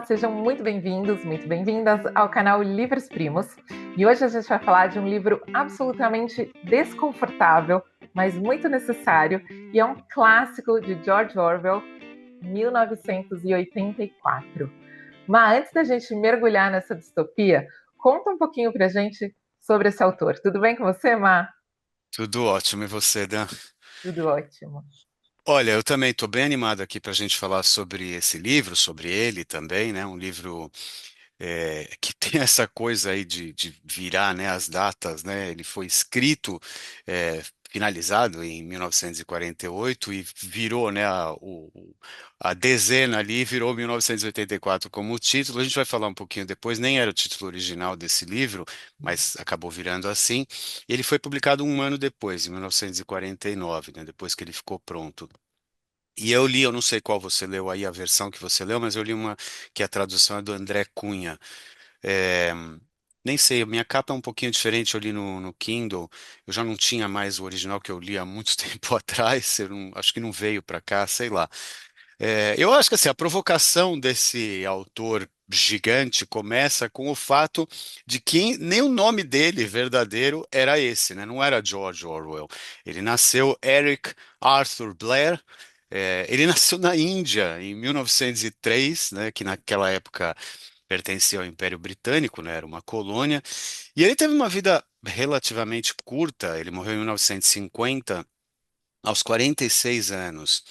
Olá, sejam muito bem-vindos, muito bem-vindas ao canal Livros Primos. E hoje a gente vai falar de um livro absolutamente desconfortável, mas muito necessário, e é um clássico de George Orwell, 1984. Mas antes da gente mergulhar nessa distopia, conta um pouquinho pra gente sobre esse autor. Tudo bem com você, Má? Tudo ótimo, e você, Dan? Tudo ótimo. Olha, eu também estou bem animado aqui para a gente falar sobre esse livro, sobre ele também, né? Um livro que tem essa coisa aí de virar, né, as datas, né? Ele foi escrito, finalizado em 1948 e virou, né, a dezena ali virou 1984 como título. A gente vai falar um pouquinho depois, nem era o título original desse livro, mas acabou virando assim. Ele foi publicado um ano depois, em 1949, né, depois que ele ficou pronto. E eu li, eu não sei qual você leu aí, a versão que você leu, mas eu li uma que a tradução é do André Cunha. É, nem sei, a minha capa é um pouquinho diferente, eu li no Kindle, eu já não tinha mais o original que eu li há muito tempo atrás, acho que não veio para cá, sei lá. Eu acho que assim, a provocação desse autor gigante começa com o fato de que nem o nome dele verdadeiro era esse, né? Não era George Orwell. Ele nasceu Eric Arthur Blair. Ele nasceu na Índia em 1903, né? Que naquela época pertencia ao Império Britânico, né? Era uma colônia. E ele teve uma vida relativamente curta. Ele morreu em 1950 aos 46 anos.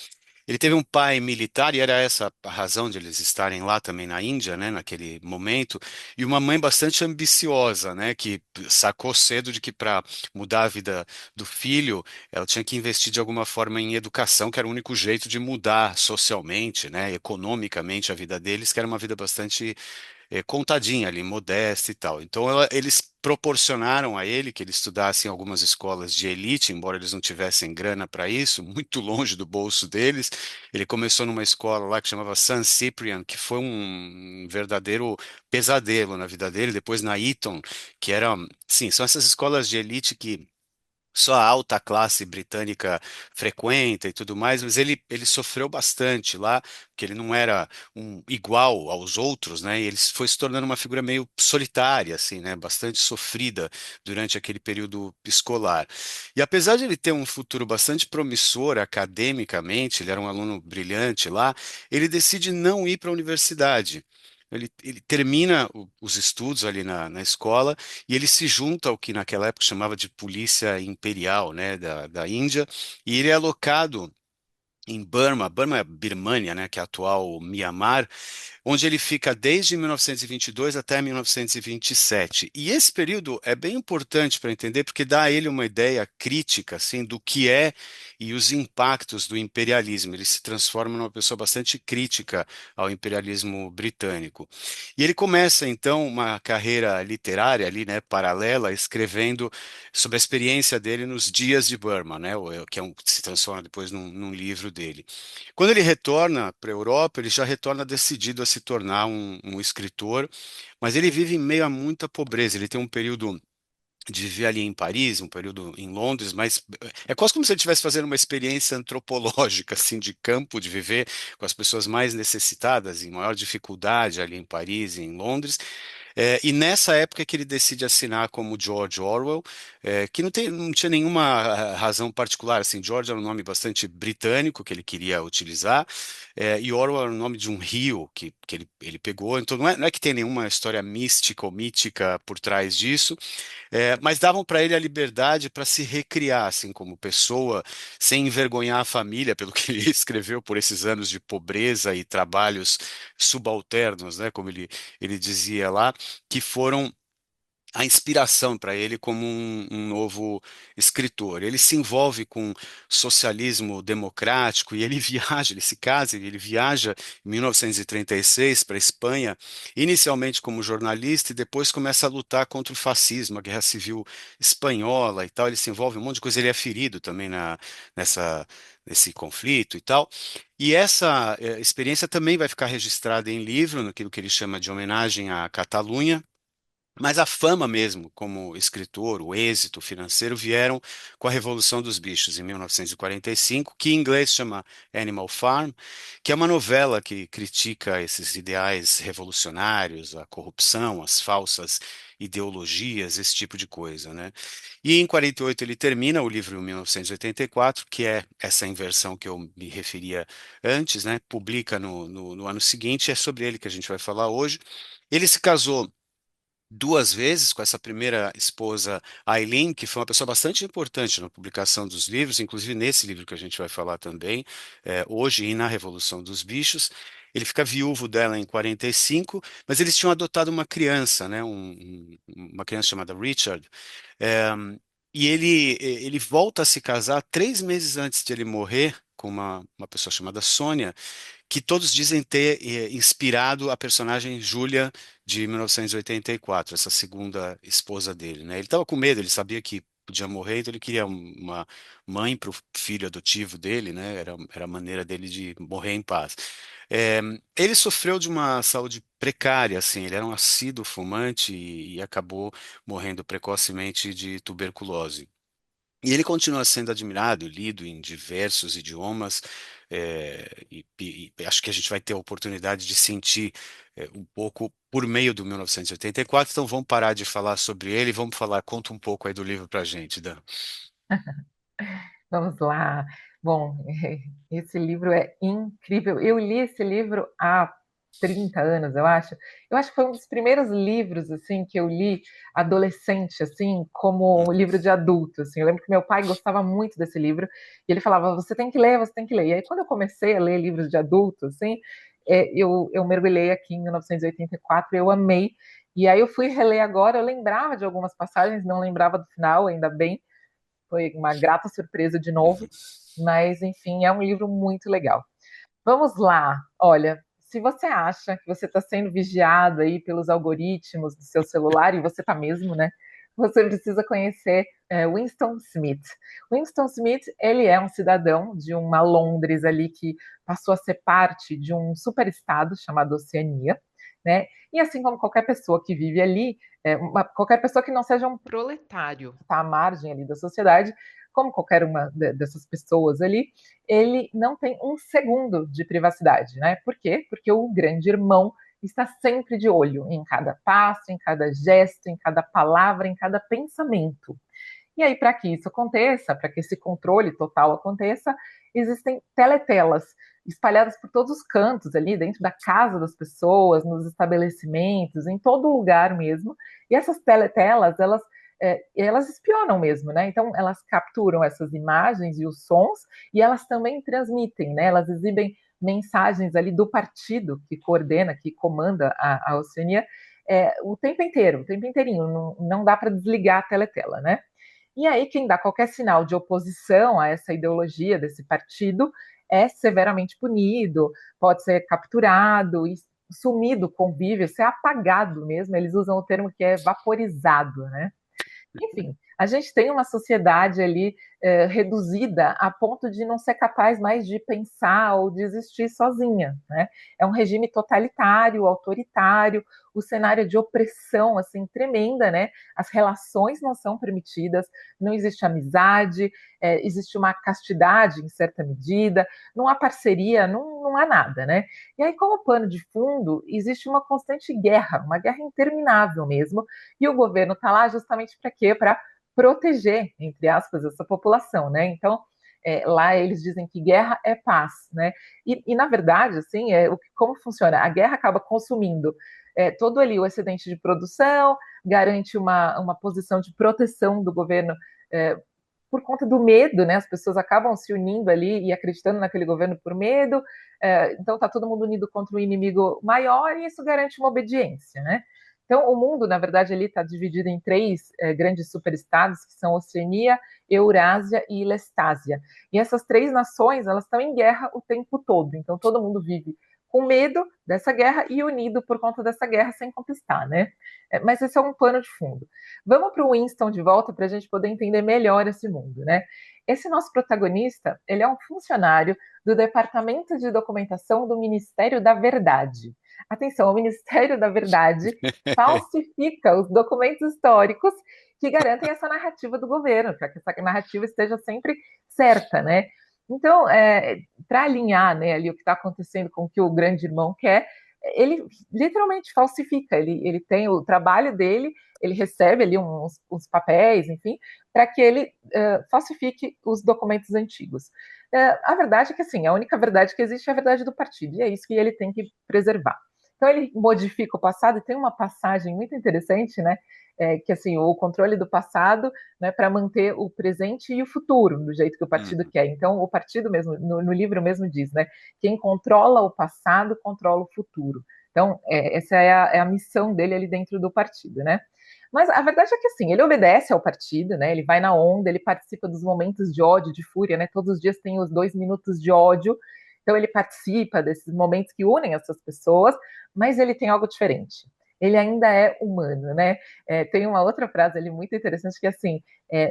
Ele teve um pai militar, e era essa a razão de eles estarem lá também na Índia, né, naquele momento, e uma mãe bastante ambiciosa, né, que sacou cedo de que para mudar a vida do filho, ela tinha que investir de alguma forma em educação, que era o único jeito de mudar socialmente, né, economicamente a vida deles, que era uma vida bastante contadinha ali, modesta e tal. Então eles proporcionaram a ele que ele estudasse em algumas escolas de elite, embora eles não tivessem grana para isso, muito longe do bolso deles. Ele começou numa escola lá que chamava San Cyprian, que foi um verdadeiro pesadelo na vida dele. Depois na Eton, que era, sim, são essas escolas de elite que só a alta classe britânica frequenta e tudo mais, mas ele sofreu bastante lá, porque ele não era um igual aos outros, né? E ele foi se tornando uma figura meio solitária, assim, né? Bastante sofrida durante aquele período escolar. E apesar de ele ter um futuro bastante promissor academicamente, ele era um aluno brilhante lá, ele decide não ir para a universidade. Ele termina os estudos ali na escola e ele se junta ao que naquela época chamava de Polícia Imperial, né, da Índia, e ele é alocado em Burma é Birmânia, né, que é a atual Mianmar, onde ele fica desde 1922 até 1927. E esse período é bem importante para entender, porque dá a ele uma ideia crítica assim, do que é e os impactos do imperialismo. Ele se transforma numa pessoa bastante crítica ao imperialismo britânico. E ele começa, então, uma carreira literária ali, né, paralela, escrevendo sobre a experiência dele nos dias de Burma, né, que se transforma depois num livro dele. Quando ele retorna para a Europa, ele já retorna decidido a se tornar um escritor, mas ele vive em meio a muita pobreza. Ele tem um período de viver ali em Paris, um período em Londres, mas é quase como se ele estivesse fazendo uma experiência antropológica, assim, de campo, de viver com as pessoas mais necessitadas, em maior dificuldade ali em Paris e em Londres. E nessa época que ele decide assinar como George Orwell, que não tinha nenhuma razão particular, assim, George era um nome bastante britânico que ele queria utilizar, e Orwell era o nome de um rio que ele pegou, então não é que tem nenhuma história mística ou mítica por trás disso, mas davam para ele a liberdade para se recriar, assim, como pessoa, sem envergonhar a família, pelo que ele escreveu por esses anos de pobreza e trabalhos subalternos, né, como ele dizia lá, que foram a inspiração para ele como um novo escritor. Ele se envolve com socialismo democrático e ele viaja, ele se casa, ele viaja em 1936 para a Espanha, inicialmente como jornalista e depois começa a lutar contra o fascismo, a Guerra Civil Espanhola e tal. Ele se envolve em um monte de coisa, ele é ferido também nesse conflito e tal. E essa experiência também vai ficar registrada em livro, naquilo que ele chama de homenagem à Catalunha, Mas a fama mesmo, como escritor, o êxito financeiro vieram com a Revolução dos Bichos, em 1945, que em inglês chama Animal Farm, que é uma novela que critica esses ideais revolucionários, a corrupção, as falsas ideologias, esse tipo de coisa, né? E em 48 ele termina o livro em 1984, que é essa inversão que eu me referia antes, né? Publica no ano seguinte, é sobre ele que a gente vai falar hoje. Ele se casou duas vezes com essa primeira esposa, Aileen, que foi uma pessoa bastante importante na publicação dos livros, inclusive nesse livro que a gente vai falar também, hoje e na Revolução dos Bichos. Ele fica viúvo dela em 45, mas eles tinham adotado uma criança, né, uma criança chamada Richard, é, e ele volta a se casar 3 meses antes de ele morrer com uma pessoa chamada Sônia, que todos dizem ter inspirado a personagem Júlia de 1984, essa segunda esposa dele, né? Ele estava com medo, ele sabia que podia morrer, então ele queria uma mãe para o filho adotivo dele, né? Era a maneira dele de morrer em paz. É, ele sofreu de uma saúde precária, assim, ele era um assíduo fumante e acabou morrendo precocemente de tuberculose. E ele continua sendo admirado, lido em diversos idiomas, e acho que a gente vai ter a oportunidade de sentir um pouco por meio do 1984. Então vamos parar de falar sobre ele, e vamos falar, conta um pouco aí do livro para a gente, Dan. Vamos lá. Bom, esse livro é incrível. Eu li esse livro há 30 anos, eu acho. Eu acho que foi um dos primeiros livros assim que eu li adolescente, assim, como um Uhum. livro de adulto, assim. Eu lembro que meu pai gostava muito desse livro e ele falava: "Você tem que ler, você tem que ler". E aí quando eu comecei a ler livros de adulto, assim, eu mergulhei aqui em 1984, eu amei. E aí eu fui reler agora, eu lembrava de algumas passagens, não lembrava do final, ainda bem, foi uma grata surpresa de novo, Uhum. mas enfim, é um livro muito legal. Vamos lá, olha, se você acha que você está sendo vigiado aí pelos algoritmos do seu celular, e você está mesmo, né? Você precisa conhecer Winston Smith. Winston Smith, ele é um cidadão de uma Londres ali que passou a ser parte de um superestado chamado Oceania, né? E assim como qualquer pessoa que vive ali, qualquer pessoa que não seja um proletário, está à margem ali da sociedade, como qualquer uma dessas pessoas ali, ele não tem um segundo de privacidade, né? Por quê? Porque o grande irmão está sempre de olho em cada passo, em cada gesto, em cada palavra, em cada pensamento. E aí, para que isso aconteça, para que esse controle total aconteça, existem teletelas espalhadas por todos os cantos ali, dentro da casa das pessoas, nos estabelecimentos, em todo lugar mesmo. E essas teletelas, elas espionam mesmo, né? Então, elas capturam essas imagens e os sons e elas também transmitem, né? Elas exibem mensagens ali do partido que coordena, que comanda a Oceania, o tempo inteiro, o tempo inteirinho. Não dá para desligar a teletela, né? E aí, quem dá qualquer sinal de oposição a essa ideologia desse partido é severamente punido, pode ser capturado e sumido do convívio, ser apagado mesmo. Eles usam o termo que é vaporizado, né? Enfim, a gente tem uma sociedade ali reduzida a ponto de não ser capaz mais de pensar ou de existir sozinha, né? É um regime totalitário, autoritário, o cenário de opressão assim tremenda, né? As relações não são permitidas, não existe amizade, existe uma castidade em certa medida, não há parceria, não há nada, né? E aí, como pano de fundo, existe uma constante guerra, uma guerra interminável mesmo, e o governo está lá justamente para quê? Para proteger, entre aspas, essa população, né? Então, lá eles dizem que guerra é paz, né? E na verdade, assim, como funciona? A guerra acaba consumindo todo ali o excedente de produção, garante uma posição de proteção do governo por conta do medo, né? As pessoas acabam se unindo ali e acreditando naquele governo por medo. Então está todo mundo unido contra um inimigo maior e isso garante uma obediência, né? Então o mundo, na verdade, ele está dividido em três grandes superestados que são Oceania, Eurásia e Lestásia. E essas três nações, elas estão em guerra o tempo todo. Então todo mundo vive com medo dessa guerra e unido por conta dessa guerra sem conquistar, né? Mas esse é um pano de fundo. Vamos para o Winston de volta para a gente poder entender melhor esse mundo, né? Esse nosso protagonista, ele é um funcionário do Departamento de Documentação do Ministério da Verdade. Atenção, o Ministério da Verdade falsifica os documentos históricos que garantem essa narrativa do governo, para que essa narrativa esteja sempre certa, né? Então, para alinhar, né, ali o que está acontecendo com o que o grande irmão quer, ele literalmente falsifica, ele tem o trabalho dele, ele recebe ali uns papéis, enfim, para que ele falsifique os documentos antigos. A verdade é que, assim, a única verdade que existe é a verdade do partido, e é isso que ele tem que preservar. Então, ele modifica o passado, e tem uma passagem muito interessante, né, que, assim, o controle do passado, né, para manter o presente e o futuro, do jeito que o partido Uhum. quer. Então, o partido mesmo, no livro mesmo diz, né, quem controla o passado, controla o futuro. Então, essa é a missão dele ali dentro do partido, né? Mas a verdade é que, assim, ele obedece ao partido, né? Ele vai na onda, ele participa dos momentos de ódio, de fúria, né? Todos os dias tem os 2 minutos de ódio. Então, ele participa desses momentos que unem essas pessoas, mas ele tem algo diferente. Ele ainda é humano, né? Tem uma outra frase ali muito interessante que, assim,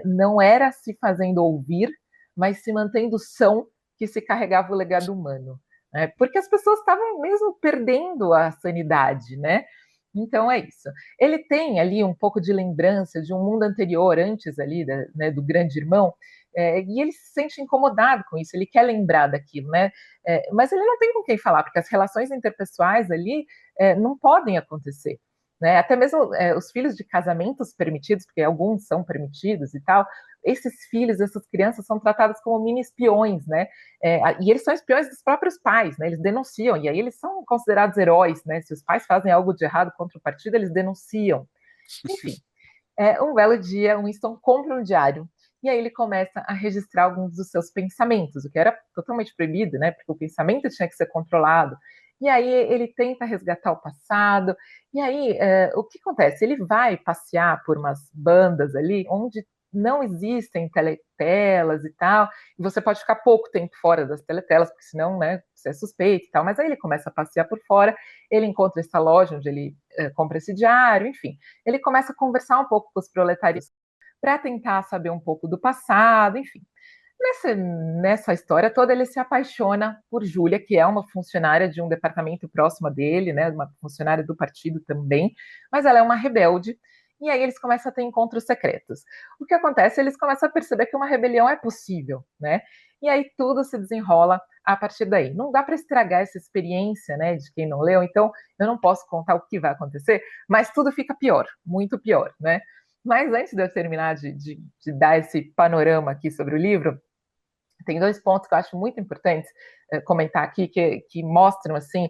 não era se fazendo ouvir, mas se mantendo são que se carregava o legado humano. Né? Porque as pessoas estavam mesmo perdendo a sanidade, né? Então é isso. Ele tem ali um pouco de lembrança de um mundo anterior, antes ali, né, do grande irmão, e ele se sente incomodado com isso, ele quer lembrar daquilo, né? Mas ele não tem com quem falar, porque as relações interpessoais ali não podem acontecer. Né? Até mesmo os filhos de casamentos permitidos, porque alguns são permitidos e tal, esses filhos, essas crianças são tratados como mini espiões, né? E eles são espiões dos próprios pais, né? Eles denunciam, e aí eles são considerados heróis, né? Se os pais fazem algo de errado contra o partido, eles denunciam. Enfim, um belo dia, Winston compra um diário, e aí ele começa a registrar alguns dos seus pensamentos, o que era totalmente proibido, né? Porque o pensamento tinha que ser controlado. E aí ele tenta resgatar o passado, e aí o que acontece? Ele vai passear por umas bandas ali, onde não existem teletelas e tal, e você pode ficar pouco tempo fora das teletelas, porque senão, né, você é suspeito e tal, mas aí ele começa a passear por fora, ele encontra essa loja onde ele compra esse diário, enfim, ele começa a conversar um pouco com os proletários para tentar saber um pouco do passado, enfim. Nessa história toda, ele se apaixona por Júlia, que é uma funcionária de um departamento próximo dele, né, uma funcionária do partido também, mas ela é uma rebelde, e aí eles começam a ter encontros secretos. O que acontece? Eles começam a perceber que uma rebelião é possível, né? E aí tudo se desenrola a partir daí. Não dá para estragar essa experiência, né, de quem não leu, então eu não posso contar o que vai acontecer, mas tudo fica pior, muito pior, né? Mas antes de eu terminar de dar esse panorama aqui sobre o livro, tem 2 pontos que eu acho muito importantes comentar aqui, que mostram assim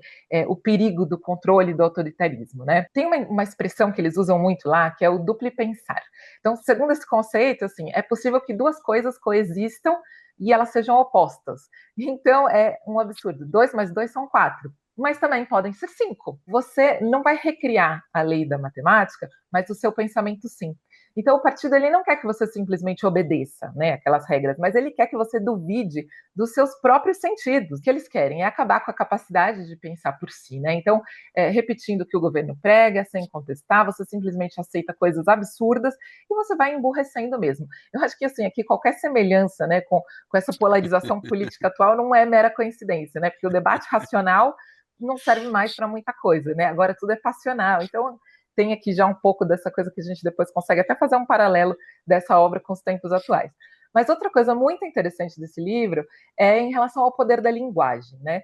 o perigo do controle do autoritarismo. Né? Tem uma expressão que eles usam muito lá, que é o duplo pensar. Então, segundo esse conceito, assim, é possível que duas coisas coexistam e elas sejam opostas. Então, é um absurdo. 2 mais 2 são 4. Mas também podem ser 5. Você não vai recriar a lei da matemática, mas o seu pensamento sim. Então, o partido ele não quer que você simplesmente obedeça, né, aquelas regras, mas ele quer que você duvide dos seus próprios sentidos. O que eles querem é acabar com a capacidade de pensar por si, né? Então, repetindo o que o governo prega, sem contestar, você simplesmente aceita coisas absurdas e você vai emburrecendo mesmo. Eu acho que assim, aqui qualquer semelhança, né, com essa polarização política atual não é mera coincidência, né? Porque o debate racional não serve mais para muita coisa, né? Agora tudo é passional. Então, tem aqui já um pouco dessa coisa que a gente depois consegue até fazer um paralelo dessa obra com os tempos atuais. Mas outra coisa muito interessante desse livro é em relação ao poder da linguagem, né?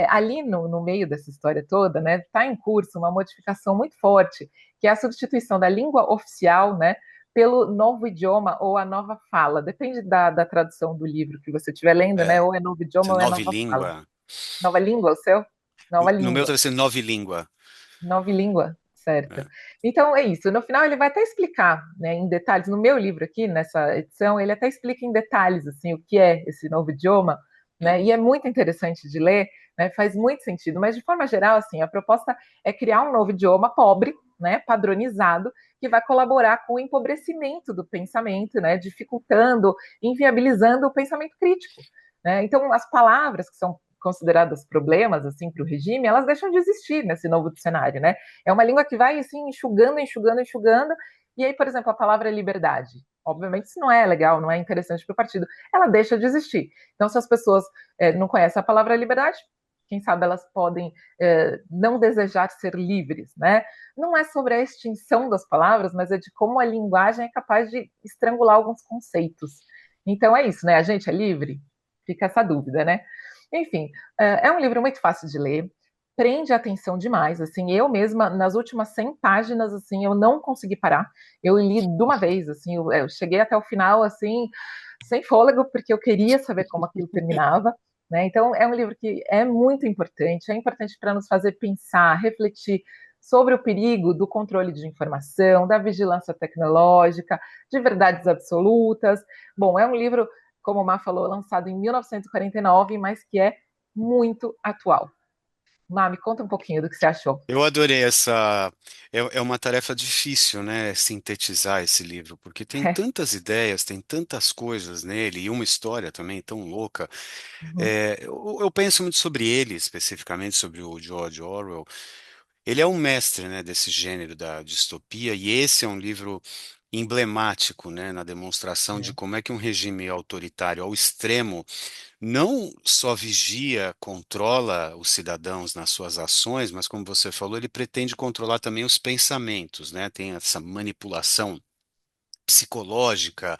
Ali no meio dessa história toda, né, está em curso uma modificação muito forte, que é a substituição da língua oficial, né, pelo novo idioma ou a nova fala. Depende da tradução do livro que você estiver lendo, né? É, Ou é novo idioma ou é nove nova fala. língua. Nova língua, o seu? Nova No meu língua. deve ser nove língua. Nova língua, certo. É. Então é isso. No final ele vai até explicar, né, em detalhes. No meu livro aqui, nessa edição, ele até explica em detalhes assim o que é esse novo idioma, né? E Uhum. é muito interessante de ler, né? Faz muito sentido. Mas de forma geral, assim, a proposta é criar um novo idioma pobre, né, padronizado, que vai colaborar com o empobrecimento do pensamento, né, dificultando, inviabilizando o pensamento crítico. Né? Então, as palavras que são consideradas problemas assim para o regime, elas deixam de existir nesse novo dicionário, né? É uma língua que vai assim enxugando, enxugando, enxugando. E aí, por exemplo, a palavra liberdade. Obviamente, isso não é legal, não é interessante para o partido. Ela deixa de existir. Então, se as pessoas não conhecem a palavra liberdade, quem sabe elas podem não desejar ser livres, né? Não é sobre a extinção das palavras, mas é de como a linguagem é capaz de estrangular alguns conceitos. Então é isso, né? A gente é livre? Fica essa dúvida, né? Enfim, é um livro muito fácil de ler, prende a atenção demais, assim, eu mesma, nas últimas 100 páginas, assim, eu não consegui parar, eu li de uma vez, assim, eu cheguei até o final, assim, sem fôlego, porque eu queria saber como aquilo terminava, né? Então, é um livro que é importante para nos fazer pensar, refletir sobre o perigo do controle de informação, da vigilância tecnológica, de verdades absolutas. Bom, é um livro, como o Má falou, lançado em 1949, mas que é muito atual. Má, me conta um pouquinho do que você achou. Eu adorei essa. É uma tarefa difícil, né? Sintetizar esse livro, porque tem tantas ideias, tem tantas coisas nele, e uma história também tão louca. Uhum, Eu penso muito sobre ele, especificamente sobre o George Orwell. Ele é um mestre, né, desse gênero da distopia, e esse é um livro emblemático, né, na demonstração de é. como é que um regime autoritário ao extremo não só vigia, controla os cidadãos nas suas ações, mas como você falou, ele pretende controlar também os pensamentos, né? Tem essa manipulação psicológica,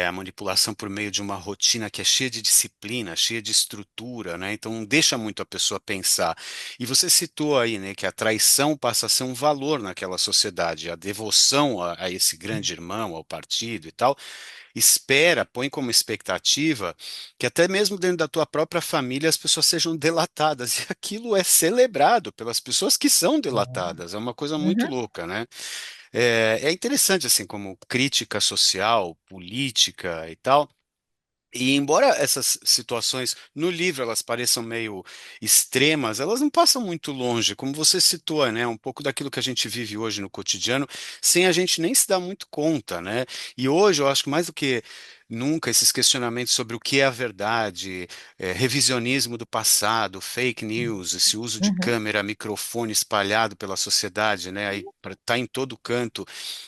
a manipulação por meio de uma rotina que é cheia de disciplina, cheia de estrutura, né? Então não deixa muito a pessoa pensar. E você citou aí, né, que a traição passa a ser um valor naquela sociedade, a devoção a esse grande irmão, ao partido e tal espera, põe como expectativa que até mesmo dentro da tua própria família as pessoas sejam delatadas. E aquilo é celebrado pelas pessoas que são delatadas. É uma coisa muito Uhum, louca, né? É interessante, assim, como crítica social, política e tal. E embora essas situações no livro elas pareçam meio extremas, elas não passam muito longe, como você citou, né? Um pouco daquilo que a gente vive hoje no cotidiano, sem a gente nem se dar muito conta, né? E hoje eu acho que mais do que nunca esses questionamentos sobre o que é a verdade, revisionismo do passado, fake news, esse uso de uhum, câmera, microfone espalhado pela sociedade, né? Aí tá em todo canto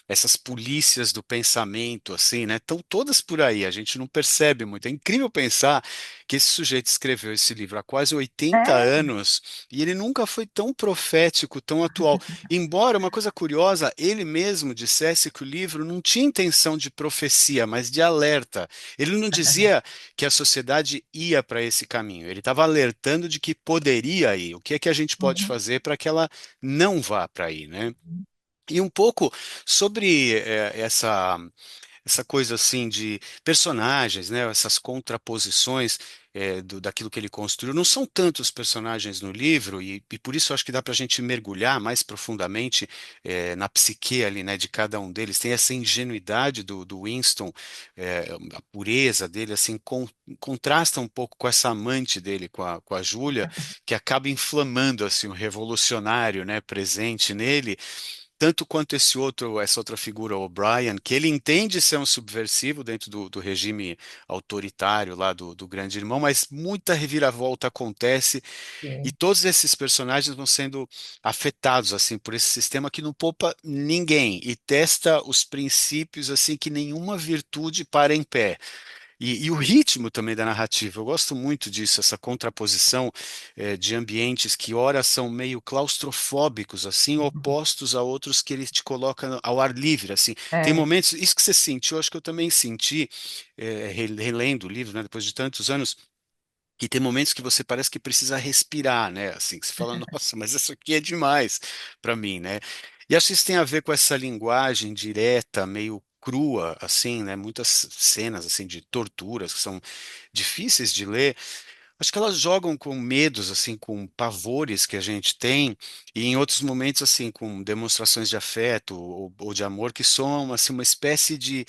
essas polícias do pensamento, assim, né? Estão todas por aí, a gente não percebe muito. É incrível pensar que esse sujeito escreveu esse livro há quase 80 é, anos e ele nunca foi tão profético, tão atual. Embora, uma coisa curiosa, ele mesmo dissesse que o livro não tinha intenção de profecia, mas de alerta. Ele não dizia que a sociedade ia para esse caminho, ele estava alertando de que poderia ir. O que é que a gente pode uhum, fazer para que ela não vá para aí, né? E um pouco sobre essa coisa assim de personagens, né? Essas contraposições daquilo que ele construiu. Não são tantos personagens no livro e por isso eu acho que dá para a gente mergulhar mais profundamente na psique ali, né? De cada um deles. Tem essa ingenuidade do Winston, a pureza dele, assim, contrasta um pouco com essa amante dele, com a Júlia, que acaba inflamando assim o revolucionário, né? Presente nele tanto quanto essa outra figura, o O'Brien, que ele entende ser um subversivo dentro do regime autoritário lá do Grande Irmão, mas muita reviravolta acontece e sim, todos esses personagens vão sendo afetados assim por esse sistema que não poupa ninguém e testa os princípios assim que nenhuma virtude para em pé. E o ritmo também da narrativa, eu gosto muito disso, essa contraposição de ambientes que ora são meio claustrofóbicos, assim, opostos a outros que ele te coloca ao ar livre, assim. Tem é, momentos, isso que você sentiu, acho que eu também senti, relendo o livro, né, depois de tantos anos, que tem momentos que você parece que precisa respirar, né, assim, que você fala, nossa, mas isso aqui é demais para mim, né? E acho que isso tem a ver com essa linguagem direta, meio crua, assim, né? Muitas cenas assim de torturas que são difíceis de ler. Acho que elas jogam com medos, assim, com pavores que a gente tem, e em outros momentos, assim, com demonstrações de afeto ou de amor que são, assim, uma espécie de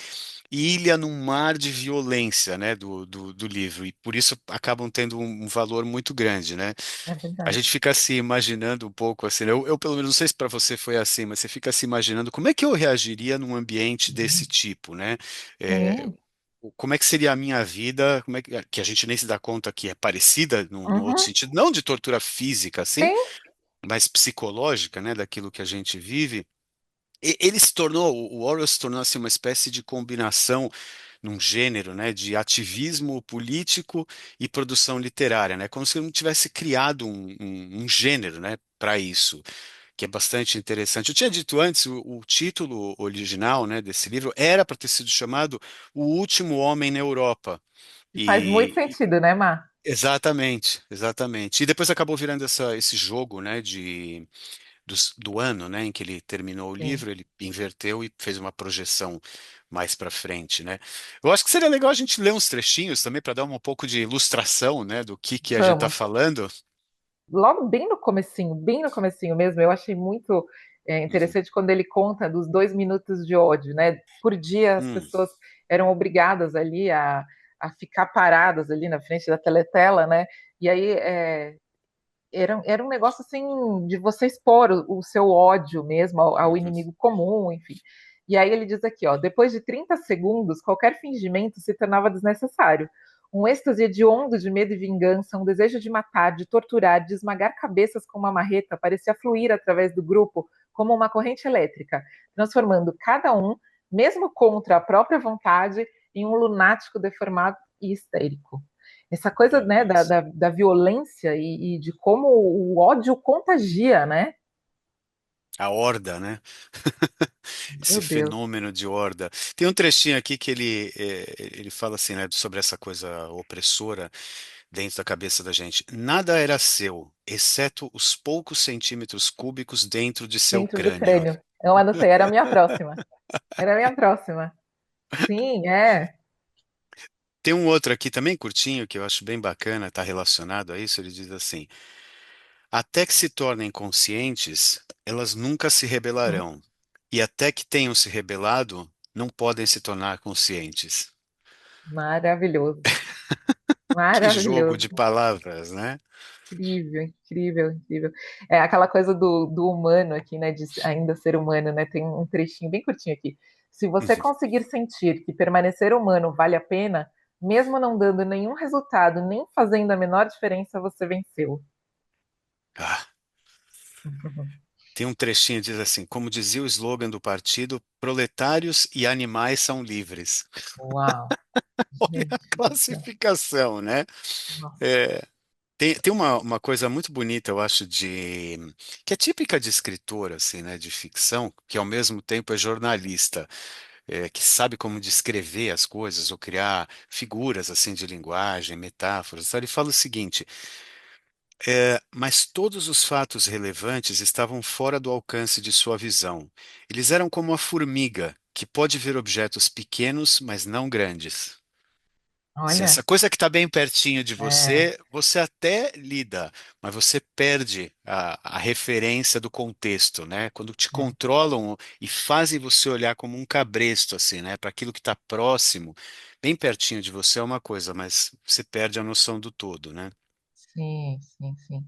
ilha num mar de violência, né, do livro, e por isso acabam tendo um valor muito grande, né? é A verdade. gente fica se imaginando um pouco assim, né? Eu pelo menos não sei se para você foi assim, mas você fica se imaginando como é que eu reagiria num ambiente desse tipo, né? É, Sim, como é que seria a minha vida? Como é que a gente nem se dá conta que é parecida no outro uhum, sentido, não de tortura física, assim, sim, mas psicológica, né? Daquilo que a gente vive. Ele se tornou, o Orwell se tornou assim uma espécie de combinação num gênero, né, de ativismo político e produção literária, né, como se ele não tivesse criado um gênero, né, para isso, que é bastante interessante. Eu tinha dito antes, o título original, né, desse livro era para ter sido chamado O Último Homem na Europa. Faz muito E sentido, né, Mar? exatamente, exatamente. E depois acabou virando esse jogo, né, do ano, né, em que ele terminou o Sim. livro, ele inverteu e fez uma projeção mais para frente, né? Eu acho que seria legal a gente ler uns trechinhos também para dar um pouco de ilustração, né, do que a gente está Vamos. falando. Logo bem no comecinho mesmo, eu achei muito Uhum. interessante quando ele conta dos 2 minutos de ódio, né? Por dia as Hum, pessoas eram obrigadas ali a ficar paradas ali na frente da teletela, né? E aí era um negócio assim de você expor o seu ódio mesmo ao uhum. inimigo comum, enfim. E aí ele diz aqui, ó, depois de 30 segundos, qualquer fingimento se tornava desnecessário. Um êxtase hediondo de medo e vingança, um desejo de matar, de torturar, de esmagar cabeças com uma marreta parecia fluir através do grupo como uma corrente elétrica, transformando cada um, mesmo contra a própria vontade, em um lunático deformado e histérico. Essa coisa, É né, da, isso. da, da violência e de como o ódio contagia, né? A horda, né? Meu Esse Deus. fenômeno de horda. Tem um trechinho aqui que ele fala assim, né, sobre essa coisa opressora dentro da cabeça da gente. Nada era seu, exceto os poucos centímetros cúbicos dentro de seu Dentro do crânio. crânio. Eu anotei, era a minha próxima. Era a minha próxima. Sim, é. Tem um outro aqui também curtinho que eu acho bem bacana, está relacionado a isso. Ele diz assim: até que se tornem conscientes, elas nunca se Hum, rebelarão. E até que tenham se rebelado, não podem se tornar conscientes. maravilhoso. Que jogo de Maravilhoso. palavras, né? Incrível, incrível, incrível. É aquela coisa do humano aqui, né? De ainda ser humano, né? Tem um trechinho bem curtinho aqui. Se você Uhum. conseguir sentir que permanecer humano vale a pena, mesmo não dando nenhum resultado, nem fazendo a menor diferença, você venceu. Ah, tem um trechinho que diz assim: como dizia o slogan do partido, proletários e animais são livres. Uau, Olha a gente do céu. classificação, né? Nossa. É, tem uma coisa muito bonita, eu acho, que é típica de escritor, assim, né, de ficção, que ao mesmo tempo é jornalista, que sabe como descrever as coisas ou criar figuras assim de linguagem, metáforas. Então, ele fala o seguinte: mas todos os fatos relevantes estavam fora do alcance de sua visão. Eles eram como a formiga, que pode ver objetos pequenos, mas não grandes. Se essa Olha, coisa que está bem pertinho de é, você, você até lida, mas você perde a referência do contexto, né? Quando te é, controlam e fazem você olhar como um cabresto, assim, né? Para aquilo que está próximo, bem pertinho de você é uma coisa, mas você perde a noção do todo, né? sim, sim, sim.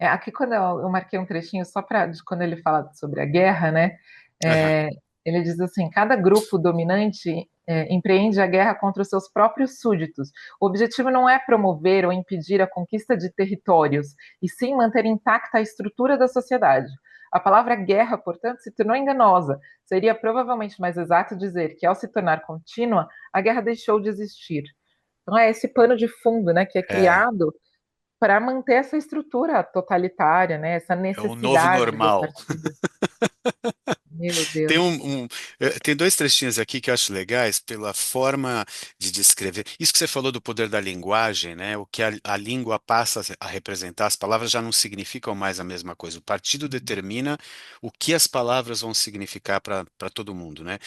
Aqui, quando eu marquei um trechinho só para quando ele fala sobre a guerra, né? Aham. é, ele diz assim: cada grupo dominante empreende a guerra contra os seus próprios súditos. O objetivo não é promover ou impedir a conquista de territórios, e sim manter intacta a estrutura da sociedade. A palavra guerra, portanto, se tornou enganosa. Seria provavelmente mais exato dizer que, ao se tornar contínua, a guerra deixou de existir. Então, é esse pano de fundo, né, que é É, criado para manter essa estrutura totalitária, né? Essa é o novo necessidade do normal. partido. Meu Tem Deus. tem dois trechinhos aqui que eu acho legais pela forma de descrever. Isso que você falou do poder da linguagem, né? O que a língua passa a representar, as palavras já não significam mais a mesma coisa. O partido determina o que as palavras vão significar para todo mundo, né?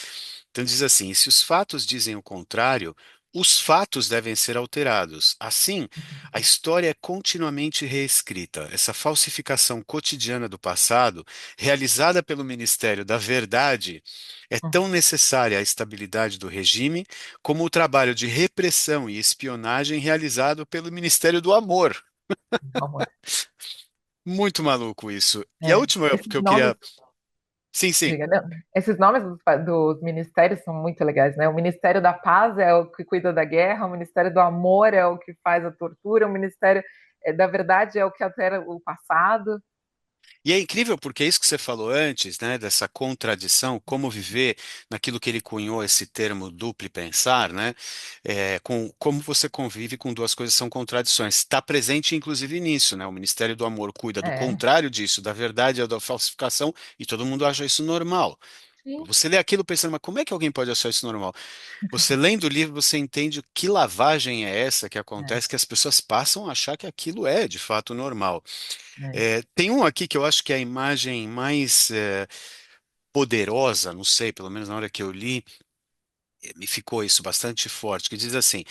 Então diz assim: se os fatos dizem o contrário, os fatos devem ser alterados. Assim, a história é continuamente reescrita. Essa falsificação cotidiana do passado, realizada pelo Ministério da Verdade, é tão necessária à estabilidade do regime como o trabalho de repressão e espionagem realizado pelo Ministério do Amor. Amor. Muito maluco isso. E a última Esses que eu nomes, queria. Sim, sim. diga, não, esses nomes dos ministérios são muito legais, né? O Ministério da Paz é o que cuida da guerra, o Ministério do Amor é o que faz a tortura, o Ministério da Verdade é o que altera o passado. E é incrível porque é isso que você falou antes, né, dessa contradição, como viver naquilo que ele cunhou esse termo duplo pensar, né, com como você convive com duas coisas que são contradições. Está presente inclusive nisso, né, o Ministério do Amor cuida do É, contrário disso, da verdade e da falsificação, e todo mundo acha isso normal. sim, Você lê aquilo pensando, mas como é que alguém pode achar isso normal? Você lendo o livro, você entende que lavagem é essa que é, acontece, que as pessoas passam a achar que aquilo é de fato normal. é. Tem um aqui que eu acho que é a imagem mais poderosa, não sei, pelo menos na hora que eu li, me ficou isso bastante forte, que diz assim: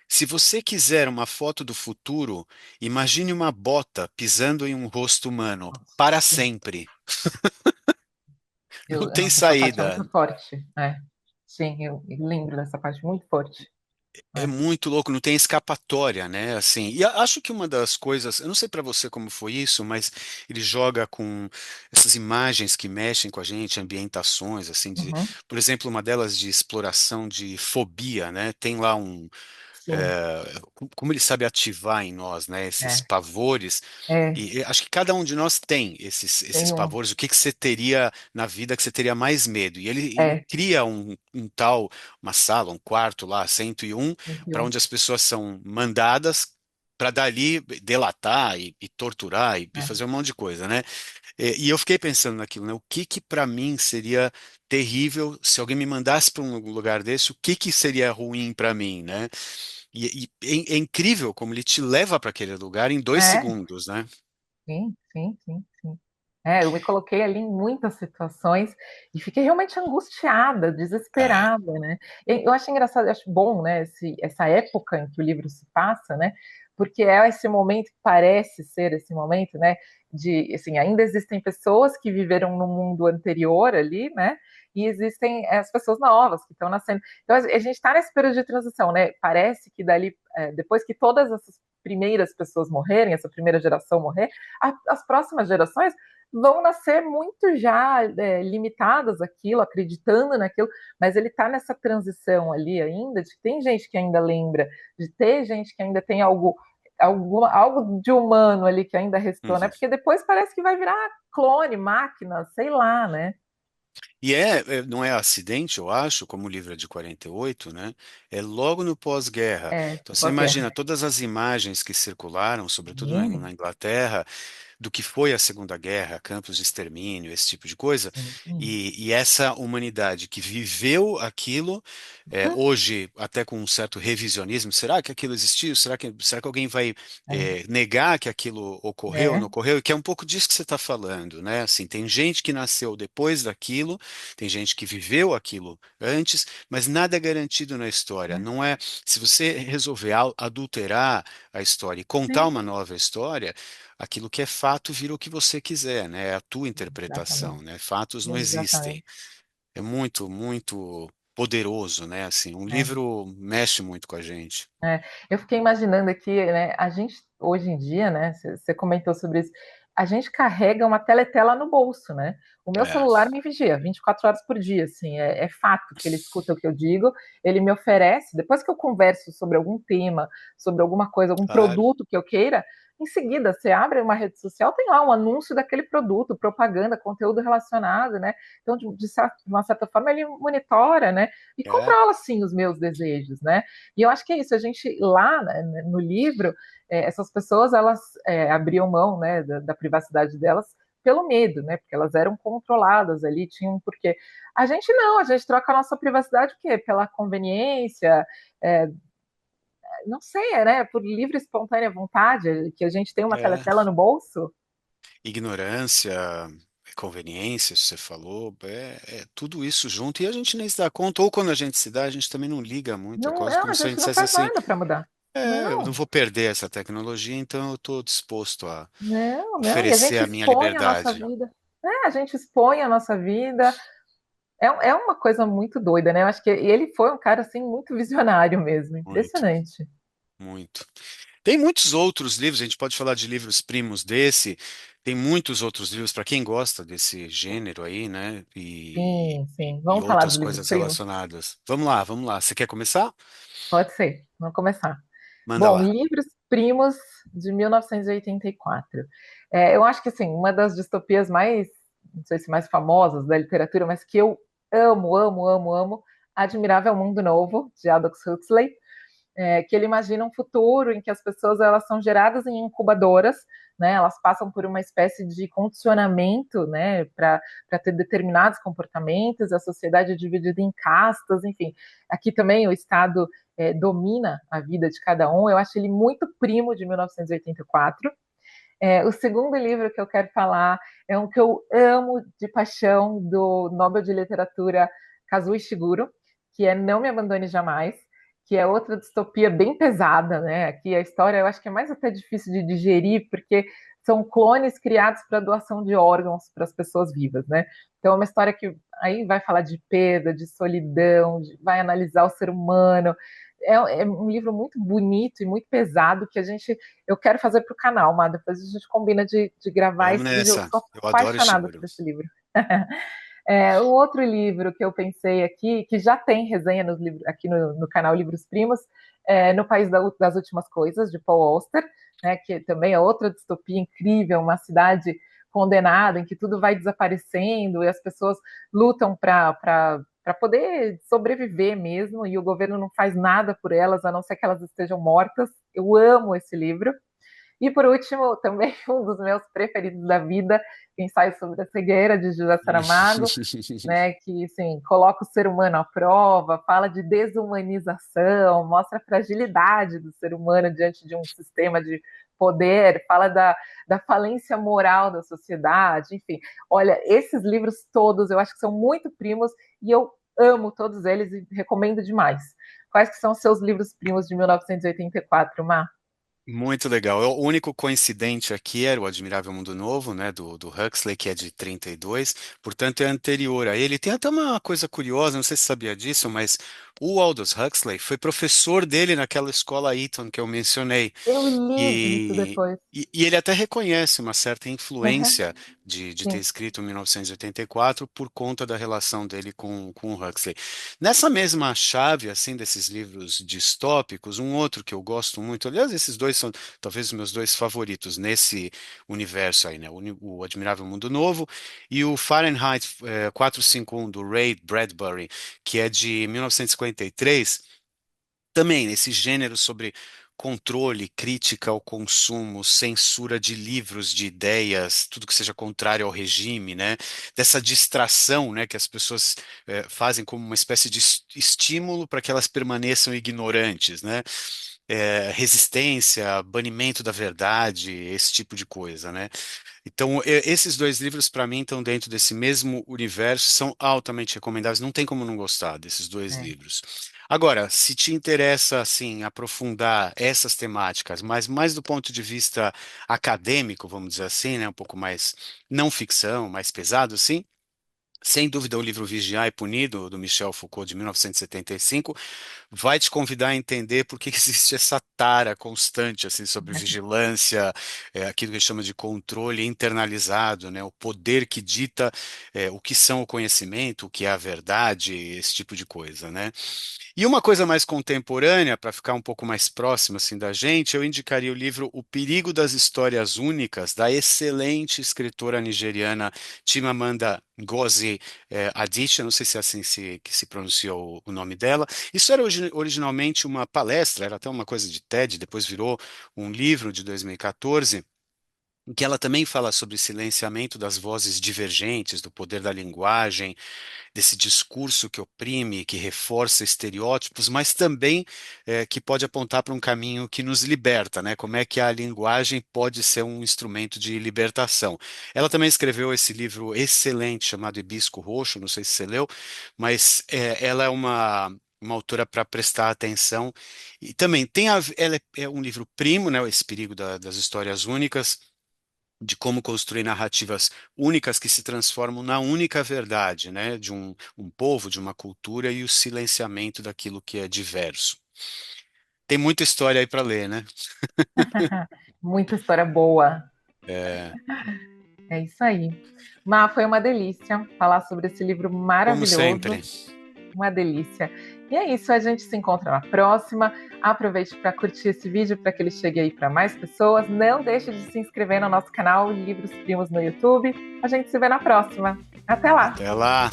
se você quiser uma foto do futuro, imagine uma bota pisando em um rosto humano Nossa, para sim. sempre. Não tem Nossa, essa parte é saída. muito forte. É. Sim, eu lembro dessa parte muito forte. É É. muito louco, não tem escapatória, né? Assim, e acho que uma das coisas, eu não sei para você como foi isso, mas ele joga com essas imagens que mexem com a gente, ambientações, assim, Uhum, por exemplo, uma delas de exploração de fobia, né? Tem lá sim, como ele sabe ativar em nós, né? Esses é. pavores. É, E acho que cada um de nós tem esses tem um. pavores. O que que você teria na vida que você teria mais medo? E ele É, cria uma sala, um quarto lá, 101, para 101. onde as pessoas são mandadas para dali delatar e torturar e É, fazer um monte de coisa, né? E eu fiquei pensando naquilo, né? O que que para mim seria terrível se alguém me mandasse para um lugar desse? O que que seria ruim para mim, né? É incrível como ele te leva para aquele lugar em dois é, segundos, né? sim, sim, sim, sim. É, eu me coloquei ali em muitas situações e fiquei realmente angustiada, É, desesperada, né? Eu acho engraçado, eu acho bom, né, essa época em que o livro se passa, né? Porque é esse momento que parece ser esse momento, né? De, assim, ainda existem pessoas que viveram no mundo anterior ali, né? E existem as pessoas novas que estão nascendo. Então, a gente está nesse período de transição, né? Parece que dali, depois que todas essas primeiras pessoas morrerem, essa primeira geração morrer, as próximas gerações vão nascer muito já limitadas àquilo, acreditando naquilo, mas ele está nessa transição ali ainda, de que tem gente que ainda lembra, de ter gente que ainda tem algo de humano ali que ainda restou, né? uhum. Porque depois parece que vai virar clone, máquina, sei lá, né? E não é acidente, eu acho, como o livro é de 48, né? É logo no pós-guerra. É, Então você pós-guerra. imagina todas as imagens que circularam, sobretudo Sim, na Inglaterra, do que foi a Segunda Guerra, campos de extermínio, esse tipo de coisa, sim. e essa humanidade que viveu aquilo, hoje até com um certo revisionismo, será que aquilo existiu? Será que alguém vai É, negar que aquilo ocorreu ou não é, ocorreu? E que é um pouco disso que você está falando, né? Assim, tem gente que nasceu depois daquilo, tem gente que viveu aquilo antes, mas nada é garantido na história. é, Não é, se você resolver adulterar a história e contar uma sim, nova história, aquilo que é fato vira o que você quiser, né? É a tua interpretação, exatamente, né? Fatos não existem. exatamente. É muito, muito poderoso, né? Assim, um É. livro mexe muito com a gente. É, eu fiquei imaginando aqui, né? A gente hoje em dia, né? Você comentou sobre isso. A gente carrega uma teletela no bolso, né? O meu É, celular me vigia 24 horas por dia, assim, é fato que ele escuta o que eu digo, ele me oferece, depois que eu converso sobre algum tema, sobre alguma coisa, algum claro. produto que eu queira, em seguida você abre uma rede social, tem lá um anúncio daquele produto, propaganda, conteúdo relacionado, né? Então, de uma certa forma, ele monitora, né? E É, controla, sim, os meus desejos, né? E eu acho que é isso, a gente lá né, no livro, essas pessoas elas abriam mão né, da privacidade delas pelo medo, né? Porque elas eram controladas ali, tinham um porquê. A gente não, a gente troca a nossa privacidade o quê? Pela conveniência, é, não sei, né? Por livre e espontânea vontade, que a gente tem uma é. teletela no bolso. Ignorância, conveniência, você falou, é tudo isso junto e a gente nem se dá conta, ou quando a gente se dá, a gente também não liga muito. É Não, quase não, como a se a gente gente não dissesse faz assim: nada para mudar. eu não Não, vou perder essa tecnologia, então eu estou disposto a não, não. E a oferecer gente a minha expõe a nossa liberdade. vida. A gente expõe a nossa vida. É uma coisa muito doida, né? Eu acho que ele foi um cara assim muito visionário mesmo, Muito, impressionante. muito. Tem muitos outros livros, a gente pode falar de livros primos desse, tem muitos outros livros para quem gosta desse gênero aí, né? Sim, E, sim. e Vamos falar outras dos livros coisas primos? relacionadas. Vamos lá, vamos lá. Você quer começar? Pode ser. Vamos começar. Manda Bom, lá. Livros Primos de 1984. Eu acho que, assim, uma das distopias mais, não sei se mais famosas da literatura, mas que eu amo, amo, amo, amo, Admirável Mundo Novo, de Aldous Huxley, que ele imagina um futuro em que as pessoas elas são geradas em incubadoras, né, elas passam por uma espécie de condicionamento, né, para ter determinados comportamentos, a sociedade é dividida em castas, enfim. Aqui também o Estado domina a vida de cada um. Eu acho ele muito primo de 1984. O segundo livro que eu quero falar é um que eu amo de paixão, do Nobel de Literatura Kazuo Ishiguro, que é Não Me Abandone Jamais, que é outra distopia bem pesada, né? Aqui a história eu acho que é mais até difícil de digerir, porque são clones criados para doação de órgãos para as pessoas vivas, né? Então é uma história que aí vai falar de perda, de solidão, vai analisar o ser humano. É um livro muito bonito e muito pesado que eu quero fazer para o canal, mas depois a gente combina de gravar Vamos esse vídeo. Eu nessa. sou Eu adoro apaixonada Ishiguro. por esse livro. Um outro livro que eu pensei aqui, que já tem resenha aqui no canal Livros Primos, No País das Últimas Coisas, de Paul Auster, né, que também é outra distopia incrível, uma cidade condenada em que tudo vai desaparecendo e as pessoas lutam para poder sobreviver mesmo, e o governo não faz nada por elas, a não ser que elas estejam mortas. Eu amo esse livro. E por último, também um dos meus preferidos da vida, Ensaio sobre a Cegueira, de José Saramago, né, que assim, coloca o ser humano à prova, fala de desumanização, mostra a fragilidade do ser humano diante de um sistema de poder, fala da falência moral da sociedade, enfim. Olha, esses livros todos eu acho que são muito primos e eu amo todos eles e recomendo demais. Quais que são os seus livros primos de 1984, Mar? Muito legal. O único coincidente aqui era o Admirável Mundo Novo, né, do Huxley, que é de 32, portanto é anterior a ele. Tem até uma coisa curiosa, não sei se você sabia disso, mas o Aldous Huxley foi professor dele naquela escola Eton que eu mencionei. Eu li isso E, depois. e ele até reconhece uma certa influência de ter Sim. escrito em 1984 por conta da relação dele com o Huxley. Nessa mesma chave, assim, desses livros distópicos, um outro que eu gosto muito, aliás, esses dois são talvez os meus dois favoritos nesse universo aí, né? O Admirável Mundo Novo e o Fahrenheit 451, do Ray Bradbury, que é de 1953, também esse gênero sobre controle, crítica ao consumo, censura de livros, de ideias, tudo que seja contrário ao regime, né? Dessa distração, né, que as pessoas fazem como uma espécie de estímulo para que elas permaneçam ignorantes, né? Resistência, banimento da verdade, esse tipo de coisa, né? Então, esses dois livros, para mim, estão dentro desse mesmo universo, são altamente recomendáveis, não tem como não gostar desses dois É. livros. Agora, se te interessa, assim, aprofundar essas temáticas, mas mais do ponto de vista acadêmico, vamos dizer assim, né, um pouco mais não ficção, mais pesado, assim, sem dúvida, o livro Vigiar e Punir, do Michel Foucault, de 1975, vai te convidar a entender por que que existe essa tara constante assim sobre vigilância, aquilo que a gente chama de controle internalizado, né? O poder que dita o que são o conhecimento, o que é a verdade, esse tipo de coisa, né? E uma coisa mais contemporânea, para ficar um pouco mais próximo assim da gente, eu indicaria o livro O Perigo das Histórias Únicas, da excelente escritora nigeriana Chimamanda Ngozi Adichie, não sei se é assim que se pronuncia o nome dela. Isso era originalmente uma palestra, era até uma coisa de TED, depois virou um livro de 2014, em que ela também fala sobre silenciamento das vozes divergentes, do poder da linguagem, desse discurso que oprime, que reforça estereótipos, mas também que pode apontar para um caminho que nos liberta, né? Como é que a linguagem pode ser um instrumento de libertação. Ela também escreveu esse livro excelente chamado Hibisco Roxo, não sei se você leu, mas ela é uma autora para prestar atenção e também ela é um livro primo, né? Esse perigo das histórias únicas, de como construir narrativas únicas que se transformam na única verdade, né, de um povo, de uma cultura e o silenciamento daquilo que é diverso. Tem muita história aí para ler, né? Muita história boa. É, É isso aí. Má, foi uma delícia falar sobre esse livro como sempre. maravilhoso. uma delícia. E é isso, a gente se encontra na próxima. Aproveite para curtir esse vídeo para que ele chegue aí para mais pessoas. Não deixe de se inscrever no nosso canal Livros Primos no YouTube. A gente se vê na próxima. Até lá! Até lá!